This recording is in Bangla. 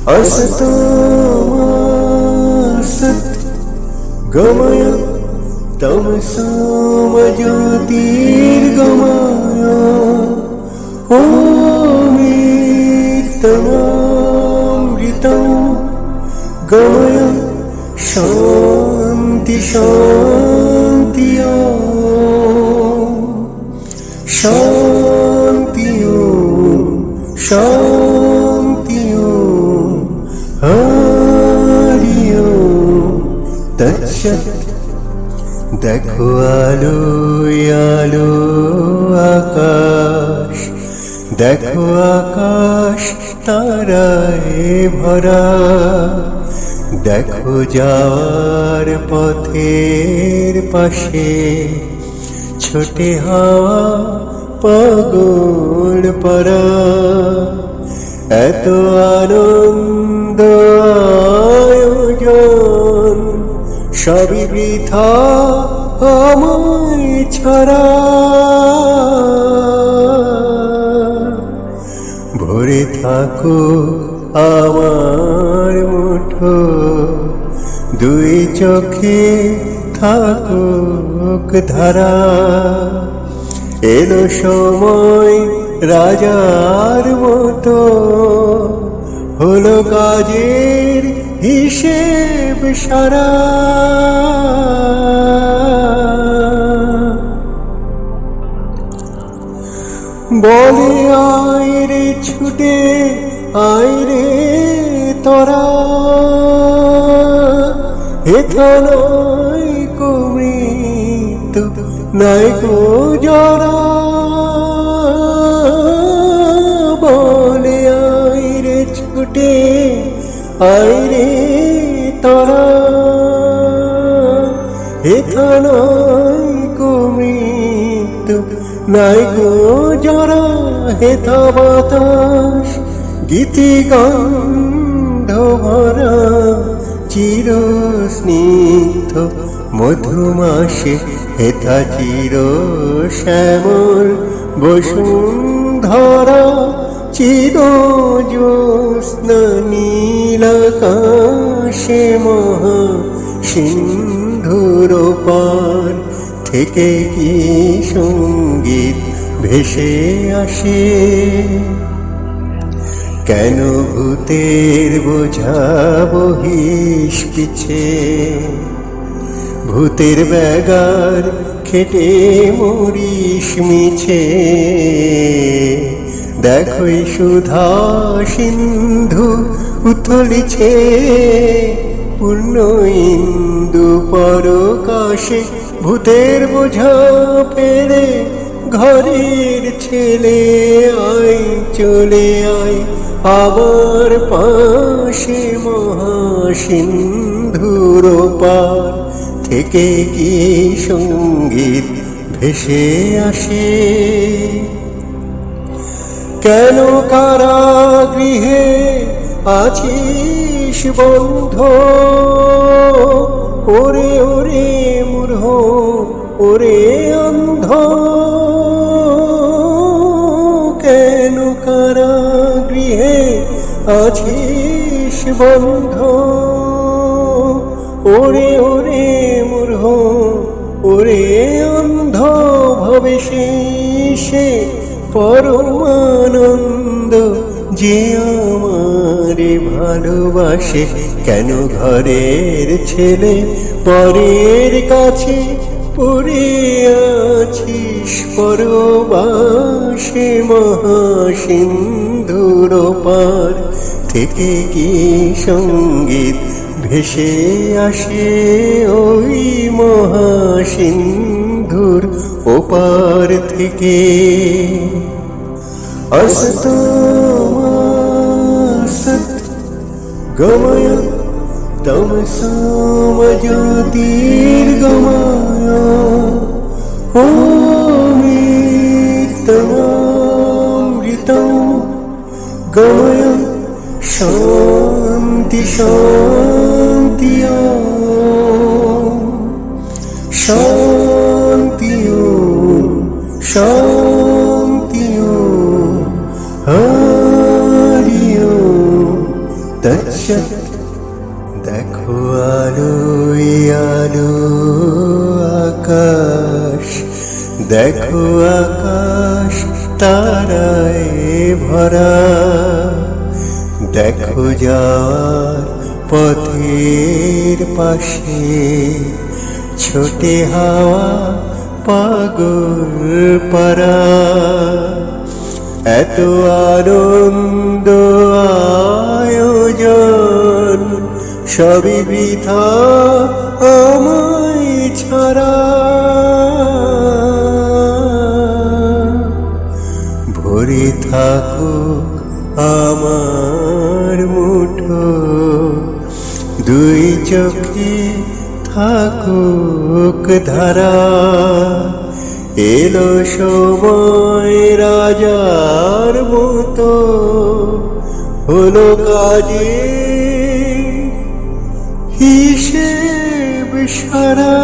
असतो मा सत् गमय तमसो मा ज्योतिर्गमय ओमित्यमृतं गमय शान्ति शान्ति शान्ति शान्ति हरि ओम तत्सत्। देखो आलो आलो आकाश, देखो आकाश ताराए भरा, देखो যাওয়ার পথের পাশে ছোটে হাওয়া পাগল পারা। এত আনন্দ আয়োজন সবই বৃথা আমায় ছাড়া। ভরে থাকো আমার মুঠো, দুই চোখে থাকুক ধারা। এলো সময় রাজার মতো, হলো কাজের হিসেব সারা। বলে আয় রে ছুটে আয় রে তোরা, হেথা নয় কো মৃত্যু নাই কো জরা। বলে আয় রে ছুটে আয় রে তোরা, হেথা নয় কো মৃত্যু নাই গো জরা। হেথা বাতাস গীতি গন্ধ ভরা, চির স্নিগ্ধ মধুমাসে হেথা চির শ্যামল বসুন্ধরা। চির জ্যোৎস্না নীল আকাশে মহা সিন্ধুর পার থেকে কি সঙ্গীত ভেসে আসে। কেন ভূতের বোঝা বহিস পিছে, ভূতের ব্যাগার খেটে মরিস মিছে। দেখোই সুধা সিন্ধু উথলিছে, পূর্ণ ইন্দু পরকাশে। ভূতের বোঝা ফেলে ঘরের ছেলে, আয় চলে আয় আবার পাশে। মহাসিন্ধুর পার থেকে কি সঙ্গীত ভেসে আসে। কেন কারাগৃহে আছিস বন্ধ, ওরে ওরে মূঢ় ওরে অন্ধ। কেন কারাগৃহে আছিস বন্ধ, ওরে ওরে মূঢ় ওরে অন্ধ। ভবে শেষে পরমানন্দ যে আমারে ভালোবাসে। কেন ঘরের ছেলে পরের কাছে পড়ে আছিস পরবাসে। মহাসিন্ধুর পার থেকে কি সঙ্গীত ভেসে আসে। ওই মহাসিন্ধুর ওপার থেকে। असतो मा सत् गमय तमसो मा ज्योतिर्गमय ओमित्यमृतं गमय शान्ति शान्ति शान्ति शान्ति हरि ओम দর্শক দেখো আলোয় আলো আকাশ, দেখো আকাশ তারায় ভরা, দেখো যাওয়ার পথের পাশে ছোটে হাওয়া পাগল পারা। এত আনন্দ আয়োজন সবই বৃথা আমায় ছাড়া। ভরে থাকুক আমার মুঠো, দুই চোখে থাকুক ধারা। এলো সময় রাজার মতো, হলো কাজে হিসেব সারা।